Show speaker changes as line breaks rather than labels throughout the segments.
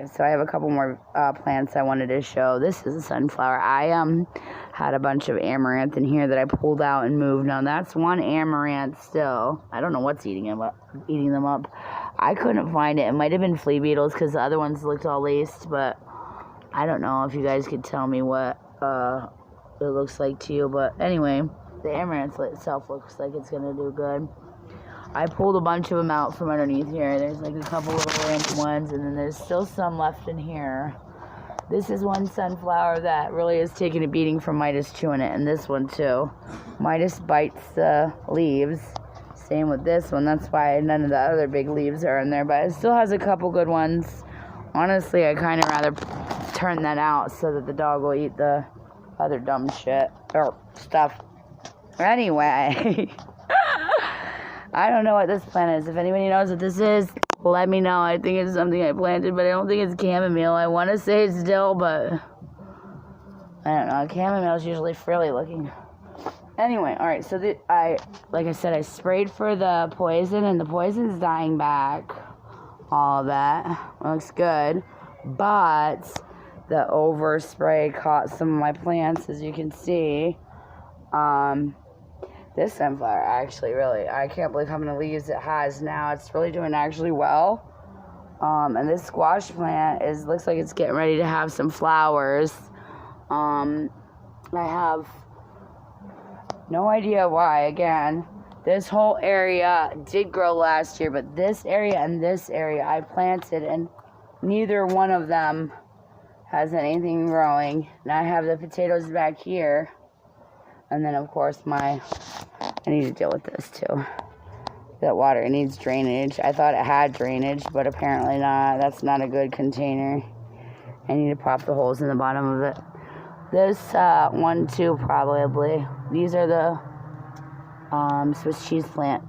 Okay, so I have a couple more plants I wanted to show. This is a sunflower. I had a bunch of amaranth in here that I pulled out and moved. Now that's one amaranth still. I don't know what's eating them up. I couldn't find it. It might have been flea beetles because the other ones looked all laced, but I don't know if you guys could tell me what it looks like to you. But anyway, the amaranth itself looks like it's gonna do good. I pulled a bunch of them out from underneath here. There's like a couple little rank ones, and then there's still some left in here. This is one sunflower that really is taking a beating from Midas chewing it, and this one too. Midas bites the leaves. Same with this one. That's why none of the other big leaves are in there, but it still has a couple good ones. Honestly, I kind of rather turn that out so that the dog will eat the other dumb shit or stuff. Anyway. I don't know what this plant is. If anybody knows what this is, let me know. I think it's something I planted, but I don't think it's chamomile. I want to say it's dill, but I don't know. Chamomile is usually frilly looking. Anyway, all right. So like I said, I sprayed for the poison, and the poison's dying back. All of that looks good, but the overspray caught some of my plants, as you can see. This sunflower actually really, I can't believe how many leaves it has now. It's really doing actually well. And this squash plant looks like it's getting ready to have some flowers. I have no idea why. Again, this whole area did grow last year, but this area and this area I planted, and neither one of them has anything growing. Now I have the potatoes back here. And then, of course, I need to deal with this, too. That water, it needs drainage. I thought it had drainage, but apparently not. That's not a good container. I need to pop the holes in the bottom of it. This one, too, probably. These are the Swiss cheese plant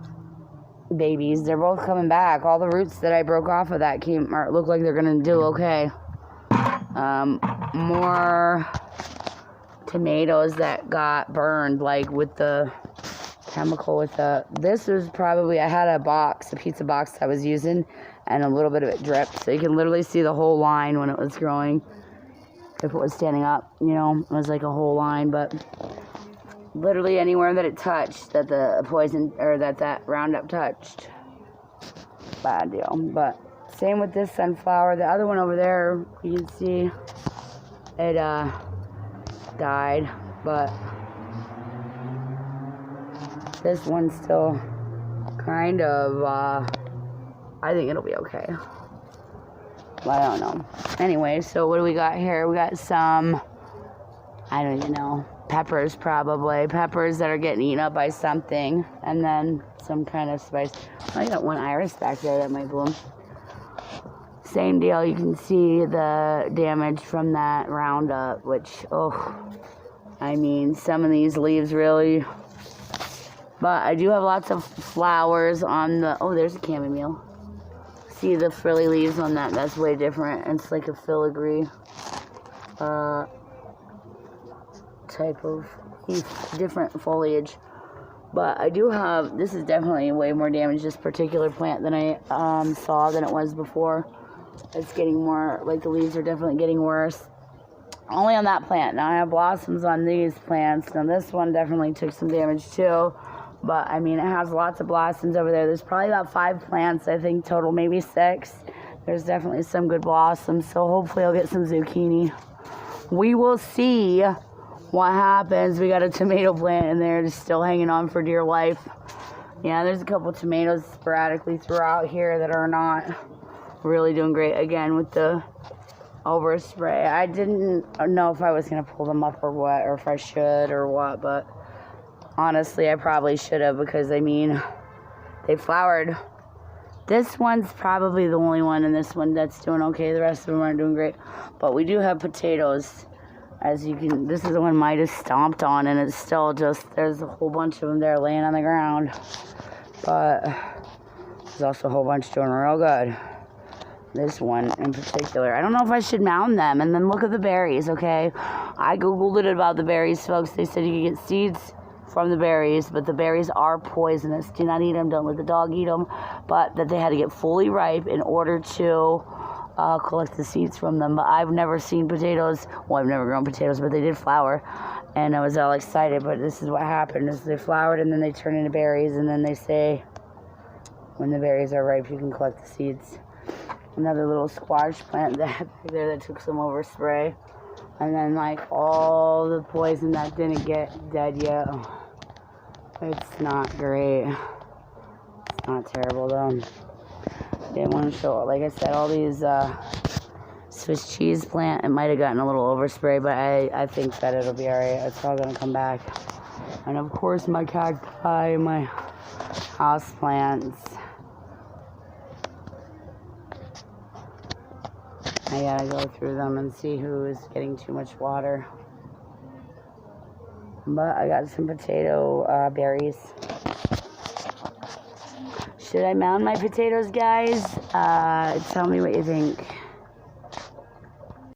babies. They're both coming back. All the roots that I broke off of that look like they're going to do okay. More tomatoes that got burned, like with the chemical this was probably, I had a pizza box I was using, and a little bit of it dripped, so you can literally see the whole line when it was growing. If it was standing up, it was like a whole line, but literally anywhere that it touched, that the poison, or that Roundup touched, bad deal. But same with this sunflower. The other one over there, you can see it died, but this one's still kind of, I think it'll be okay, but I don't know. Anyway, so what do we got here? We got some, I don't even know, peppers probably. Peppers that are getting eaten up by something, and then some kind of spice. I got one iris back there that might bloom. Same deal, you can see the damage from that Roundup, which, I mean, some of these leaves really, but I do have lots of flowers on there's a chamomile. See the frilly leaves on that? That's way different. It's like a filigree type of different foliage. But I do have, this is definitely way more damaged, this particular plant, than I saw than it was before. It's getting more, like the leaves are definitely getting worse. Only on that plant. Now I have blossoms on these plants. Now this one definitely took some damage too. But I mean, it has lots of blossoms over there. There's probably about 5 plants, I think, total, maybe 6. There's definitely some good blossoms. So hopefully I'll get some zucchini. We will see what happens. We got a tomato plant in there just still hanging on for dear life. Yeah, there's a couple tomatoes sporadically throughout here that are not really doing great. Again, with the overspray, I didn't know if I was going to pull them up or what, or if I should or what, but honestly, I probably should have, because, I mean, they flowered. This one's probably the only one in this one that's doing okay. The rest of them aren't doing great. But we do have potatoes. As you can, this is the one Midas stomped on, and it's still just, there's a whole bunch of them there laying on the ground. But there's also a whole bunch doing real good. This one in particular. I don't know if I should mound them. And then look at the berries, okay? I Googled it about the berries, folks. They said you can get seeds from the berries, but the berries are poisonous. Do not eat them. Don't let the dog eat them. But that they had to get fully ripe in order to collect the seeds from them. But I've never seen potatoes. Well, I've never grown potatoes, but they did flower. And I was all excited, but this is what happened, is they flowered and then they turn into berries, and then they say when the berries are ripe, you can collect the seeds. Another little squash plant that there that took some overspray. And then like all the poison that didn't get dead yet. It's not great. It's not terrible though. Didn't want to show it. Like I said, all these Swiss cheese plant, it might have gotten a little overspray, but I think that it'll be alright. It's all gonna come back. And of course my cacti, my house plants. I gotta go through them and see who is getting too much water. But I got some potato berries. Should I mound my potatoes, guys? Tell me what you think.